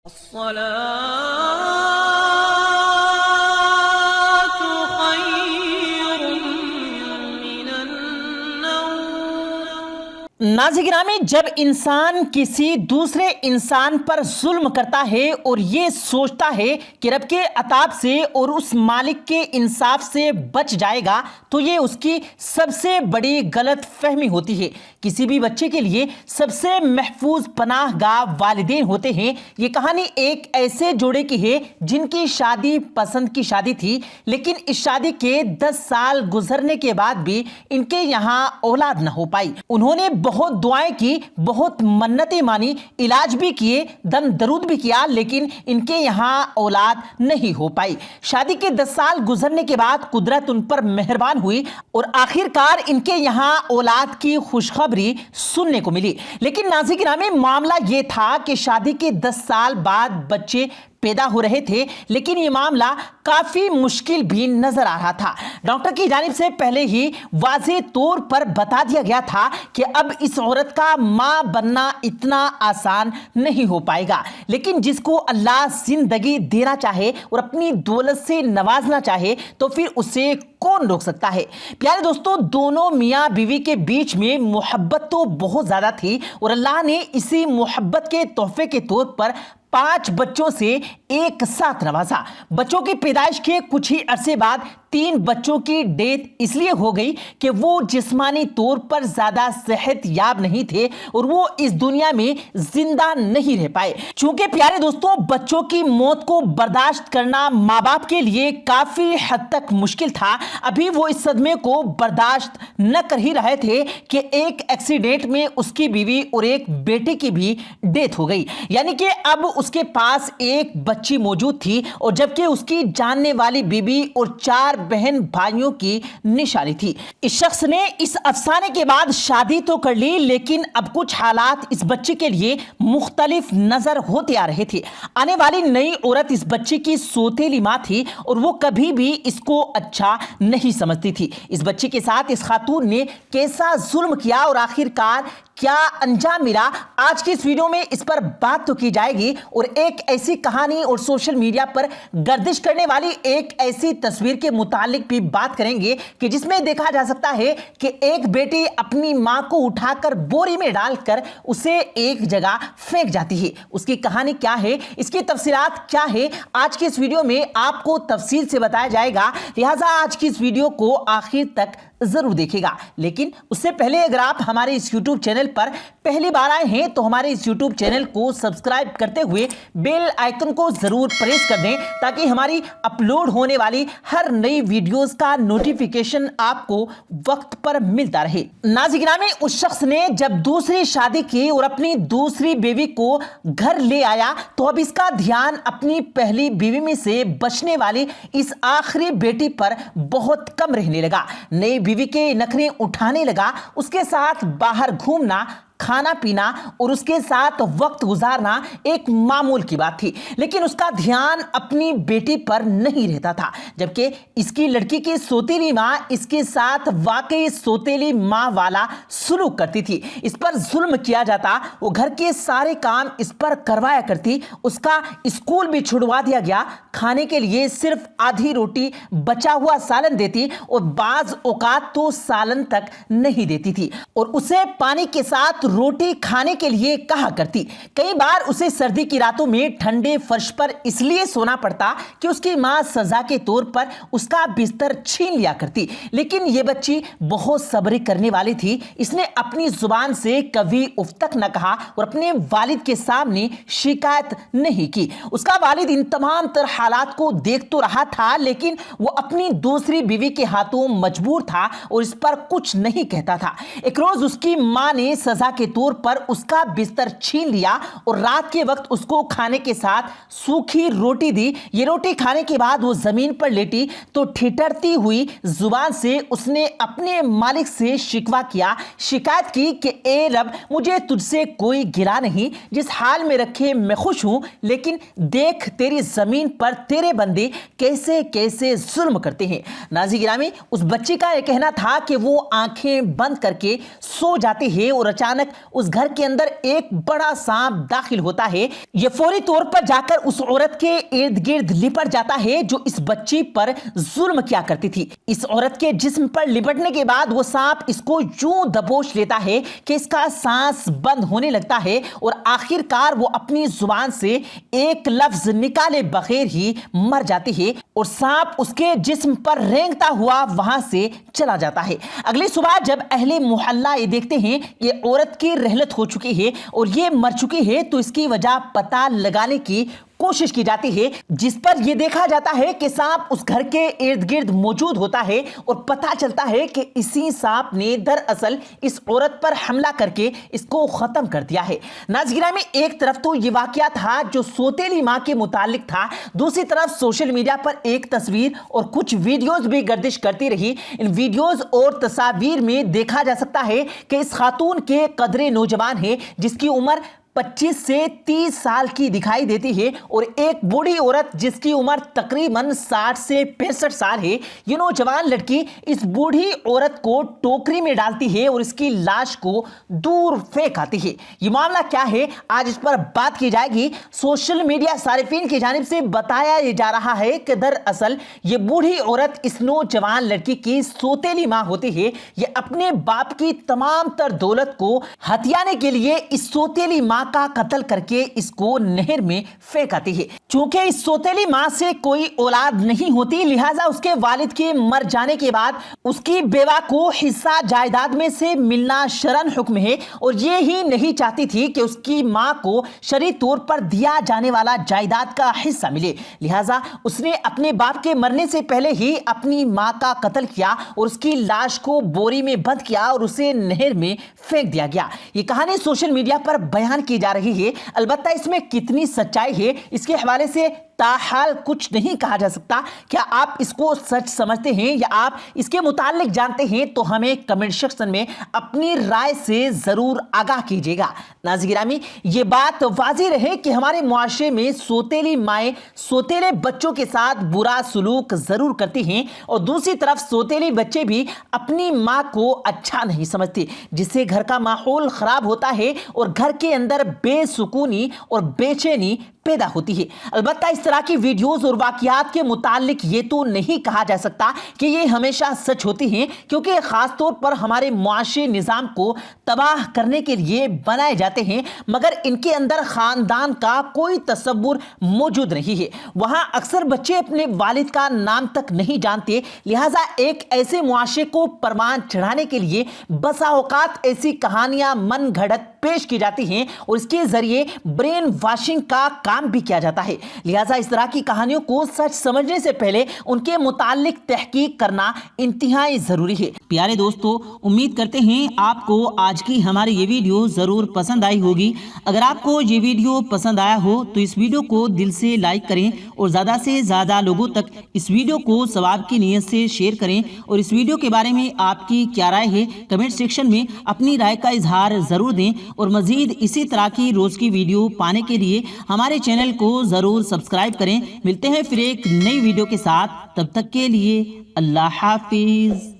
الصلاة خير من النوم۔ ناظرین گرامی، جب انسان کسی دوسرے انسان پر ظلم کرتا ہے اور یہ سوچتا ہے کہ رب کے عطاب سے اور اس مالک کے انصاف سے بچ جائے گا تو یہ اس کی سب سے بڑی غلط فہمی ہوتی ہے۔ کسی بھی بچے کے لیے سب سے محفوظ پناہ گاہ والدین ہوتے ہیں۔ یہ کہانی ایک ایسے جوڑے کی ہے جن کی شادی پسند کی شادی تھی، لیکن اس شادی کے 10 سال گزرنے کے بعد بھی ان کے یہاں اولاد نہ ہو پائی۔ انہوں نے بہت دعائیں کی، بہت منتیں مانی، علاج بھی کیے، دم درود بھی کیا، لیکن ان کے یہاں اولاد نہیں ہو پائی۔ شادی کے 10 سال گزرنے کے بعد قدرت ان پر مہربان ہوئی اور آخر کار ان کے یہاں اولاد کی خوشخبری سننے کو ملی۔ لیکن ناظرین گرامی، معاملہ یہ تھا کہ شادی کے 10 سال بعد بچے پیدا ہو رہے تھے، لیکن یہ معاملہ کافی مشکل بھی نظر آ رہا تھا۔ ڈاکٹر کی جانب سے پہلے ہی واضح طور پر بتا دیا گیا تھا کہ اب اس عورت کا ماں بننا اتنا آسان نہیں ہو پائے گا، لیکن جس کو اللہ زندگی دینا چاہے اور اپنی دولت سے نوازنا چاہے تو پھر اسے کون روک سکتا ہے۔ پیارے دوستو، دونوں میاں بیوی کے بیچ میں محبت تو بہت زیادہ تھی اور اللہ نے اسی محبت کے تحفے کے طور پر 5 بچوں سے ایک ساتھ نوازا۔ بچوں کی پیدائش کے کچھ ہی عرصے بعد 3 بچوں کی ڈیتھ اس لیے ہو گئی کہ وہ جسمانی طور پر زیادہ صحت یاب نہیں تھے اور وہ اس دنیا میں زندہ نہیں رہ پائے۔ چونکہ پیارے دوستو، بچوں کی موت کو برداشت کرنا ماں باپ کے لیے کافی حد تک مشکل تھا۔ ابھی وہ اس صدمے کو برداشت نہ کر ہی رہے تھے کہ ایک ایکسیڈنٹ میں اس کی بیوی اور ایک بیٹے کی بھی ڈیتھ ہو گئی، یعنی کہ اب اس کے پاس ایک بچی موجود تھی، اور جبکہ اس کی جاننے والی بیوی اور 4 بہن بھائیوں کی نشانی تھی۔ اس شخص نے اس افسانے کے بعد شادی تو کر لی، لیکن اب کچھ حالات اس بچے کے لیے مختلف نظر ہوتے آ رہے تھے۔ آنے والی نئی عورت اس بچے کی سوتیلی ماں تھی اور وہ کبھی بھی اس کو اچھا نہیں سمجھتی تھی۔ اس بچے کے ساتھ اس خاتون نے کیسا ظلم کیا اور آخر کار کیا انجام ملا، آج کی اس ویڈیو میں اس پر بات تو کی جائے گی، اور ایک ایسی کہانی اور سوشل میڈیا پر گردش کرنے والی ایک ایسی تصویر کے متعلق بھی بات کریں گے کہ جس میں دیکھا جا سکتا ہے کہ ایک بیٹی اپنی ماں کو اٹھا کر بوری میں ڈال کر اسے ایک جگہ پھینک جاتی ہے۔ اس کی کہانی کیا ہے، اس کی تفصیلات کیا ہے، آج کی اس ویڈیو میں آپ کو تفصیل سے بتایا جائے گا، لہٰذا آج کی اس ویڈیو کو آخر تک ضرور دیکھے گا۔ لیکن اس سے پہلے اگر آپ ہمارے اس یوٹیوب چینل پر پہلی بار آئے ہیں تو ہمارے اس یوٹیوب چینل کو سبسکرائب کرتے ہوئے بیل آئیکن کو ضرور پریس کر دیں تاکہ ہماری اپلوڈ ہونے والی ہر نئی ویڈیوز کا نوٹیفیکیشن آپ کو وقت پر ملتا رہے۔ ناظرین گرامی، اس شخص نے جب دوسری شادی کی اور اپنی دوسری بیوی کو گھر لے آیا تو اب اس کا دھیان اپنی پہلی بیوی میں سے بچنے والی اس آخری بیٹی پر بہت کم رہنے لگا۔ نئی بیوی کے نخرے اٹھانے لگا، اس کے ساتھ باہر گھومنا، کھانا پینا اور اس کے ساتھ وقت گزارنا ایک معمول کی بات تھی، لیکن اس کا دھیان اپنی بیٹی پر نہیں رہتا تھا، جبکہ اس کی لڑکی کی سوتیلی ماں اس کے ساتھ واقعی سوتیلی ماں والا سلوک کرتی تھی۔ اس پر ظلم کیا جاتا، وہ گھر کے سارے کام اس پر کروایا کرتی، اس کا اسکول بھی چھڑوا دیا گیا، کھانے کے لیے صرف آدھی روٹی بچا ہوا سالن دیتی اور بعض اوقات تو سالن تک نہیں دیتی تھی، اور اسے پانی کے ساتھ روٹی کھانے کے لیے کہا کرتی۔ کئی بار اسے سردی کی راتوں میں ٹھنڈے فرش پر اس لیے سونا پڑتا کہ اس کی ماں سزا کے طور پر اس کا بستر چھین لیا کرتی، لیکن یہ بچی بہت صبر کرنے والی تھی۔ اس نے اپنی زبان سے کبھی اف تک نہ کہا اور اپنے والد کے سامنے شکایت نہیں کی۔ اس کا والد ان تمام تر حالات کو دیکھ تو رہا تھا، لیکن وہ اپنی دوسری بیوی کے ہاتھوں مجبور تھا اور اس پر کچھ نہیں کہتا تھا۔ ایک روز اس کی ماں نے سزا کے طور پر اس کا بستر چھین لیا اور رات کے وقت اس کو کھانے کے ساتھ سوکھی روٹی دی۔ یہ روٹی کھانے کے بعد وہ زمین پر لیٹی تو ٹھٹرتی ہوئی زبان سے اس نے اپنے مالک سے شکوہ کیا، شکایت کی کہ اے رب، مجھے تجھ سے کوئی گلہ نہیں، جس حال میں رکھے میں خوش ہوں، لیکن دیکھ تیری زمین پر تیرے بندے کیسے کیسے ظلم کرتے ہیں۔ ناظرین گرامی، اس بچی کا یہ کہنا تھا کہ وہ آنکھیں بند کر کے سو جاتے ہیں اور اچانک اچانک اس گھر کے اندر ایک بڑا سانپ داخل ہوتا ہے۔ یہ فوری طور پر جا کر اس عورت کے ارد گرد لپٹ جاتا ہے جو اس بچی پر ظلم کیا کرتی تھی۔ اس عورت کے جسم پر لپٹنے کے بعد وہ سانپ اس کو یوں دبوچ لیتا ہے کہ اس کا سانس بند ہونے لگتا ہے اور آخر کار وہ اپنی زبان سے ایک لفظ نکالے بغیر ہی مر جاتی ہے اور سانپ اس کے جسم پر رینگتا ہوا وہاں سے چلا جاتا ہے۔ اگلی صبح جب اہل محلہ یہ دیکھتے ہیں یہ عورت کی رحلت ہو چکی ہے اور یہ مر چکی ہے تو اس کی وجہ پتہ لگانے کی کوشش کی جاتی ہے، جس پر یہ دیکھا جاتا ہے کہ سانپ اس گھر کے ارد گرد موجود ہوتا ہے اور پتہ چلتا ہے کہ اسی سانپ نے دراصل اس عورت پر حملہ کر کے اس کو ختم کر دیا ہے۔ ناظرین گرامی، ایک طرف تو یہ واقعہ تھا جو سوتیلی ماں کے متعلق تھا، دوسری طرف سوشل میڈیا پر ایک تصویر اور کچھ ویڈیوز بھی گردش کرتی رہی۔ ان ویڈیوز اور تصاویر میں دیکھا جا سکتا ہے کہ اس خاتون کے قدرے نوجوان ہے جس کی عمر 25 سے 30 سال کی دکھائی دیتی ہے اور ایک بوڑھی عورت جس کی عمر تقریباً 60 سے 65 سال ہے۔ یہ نوجوان لڑکی اس بوڑھی عورت کو ٹوکری میں ڈالتی ہے اور اس کی لاش کو دور پھینک آتی ہے۔ یہ معاملہ کیا ہے، آج اس پر بات کی جائے گی۔ سوشل میڈیا صارفین کی جانب سے بتایا جا رہا ہے کہ دراصل یہ بوڑھی عورت اس نوجوان لڑکی کی سوتیلی ماں ہوتی ہے۔ یہ اپنے باپ کی تمام تر دولت کو ہتھیانے کے لیے اس سوتیلی ماں کا قتل کر کے اس کو نہر میں پھینک آتی ہے۔ چونکہ اس سوتیلی ماں سے کوئی اولاد نہیں ہوتی، لہٰذا اس کے والد کے مر جانے کے بعد اس کی بیوہ کو حصہ جائیداد میں سے ملنا شرعاً حکم ہے اور یہ ہی نہیں چاہتی تھی کہ اس کی ماں کو شرعی طور پر دیا جانے والا جائیداد کا حصہ ملے، لہٰذا اس نے اپنے باپ کے مرنے سے پہلے ہی اپنی ماں کا قتل کیا اور اس کی لاش کو بوری میں بند کیا اور اسے نہر میں پھینک دیا گیا۔ یہ کہانی سوشل میڈیا پر بیان کی جا رہی ہے، البتہ اس میں کتنی سچائی ہے اس کے حوالے سے تاحال کچھ نہیں کہا جا سکتا۔ کیا آپ اس کو سچ سمجھتے ہیں یا آپ اس کے متعلق جانتے ہیں تو ہمیں کمنٹ سیکشن میں اپنی رائے سے ضرور آگاہ کیجیے گا۔ ناظرین گرامی، یہ بات واضح رہے کہ ہمارے معاشرے میں سوتیلی مائیں سوتیلے بچوں کے ساتھ برا سلوک ضرور کرتی ہیں اور دوسری طرف سوتیلی بچے بھی اپنی ماں کو اچھا نہیں سمجھتے، جس سے گھر کا ماحول خراب ہوتا ہے اور گھر کے اندر بے سکونی اور بے چینی پیدا ہوتی ہے۔ البتہ اس طرح کی ویڈیوز اور واقعات کے متعلق یہ تو نہیں کہا جا سکتا کہ یہ ہمیشہ سچ ہوتی ہیں، کیونکہ خاص طور پر ہمارے معاشی نظام کو تباہ کرنے کے لیے بنائے جاتے ہیں، مگر ان کے اندر خاندان کا کوئی تصور موجود نہیں ہے۔ وہاں اکثر بچے اپنے والد کا نام تک نہیں جانتے، لہٰذا ایک ایسے معاشرے کو پروان چڑھانے کے لیے بسا اوقات ایسی کہانیاں من گھڑت پیش کی جاتی ہیں اور اس کے ذریعے برین واشنگ کا کام بھی کیا جاتا ہے۔ لہٰذا اس طرح کی کہانیوں کو سچ سمجھنے سے پہلے ان کے متعلق تحقیق کرنا انتہائی ضروری ہے۔ پیارے دوستو، امید کرتے ہیں آپ کو آج کی ہماری یہ ویڈیو ضرور پسند آئی ہوگی۔ اگر آپ کو یہ ویڈیو پسند آیا ہو تو اس ویڈیو کو دل سے لائک کریں اور زیادہ سے زیادہ لوگوں تک اس ویڈیو کو ثواب کی نیت سے شیئر کریں، اور اس ویڈیو کے بارے میں آپ کی کیا رائے ہے کمنٹ سیکشن میں اپنی رائے کا اظہار ضرور دیں، اور مزید اسی طرح کی روز کی ویڈیو پانے کے لیے ہمارے چینل کو ضرور سبسکرائب کریں۔ ملتے ہیں پھر ایک نئی ویڈیو کے ساتھ، تب تک کے لیے اللہ حافظ۔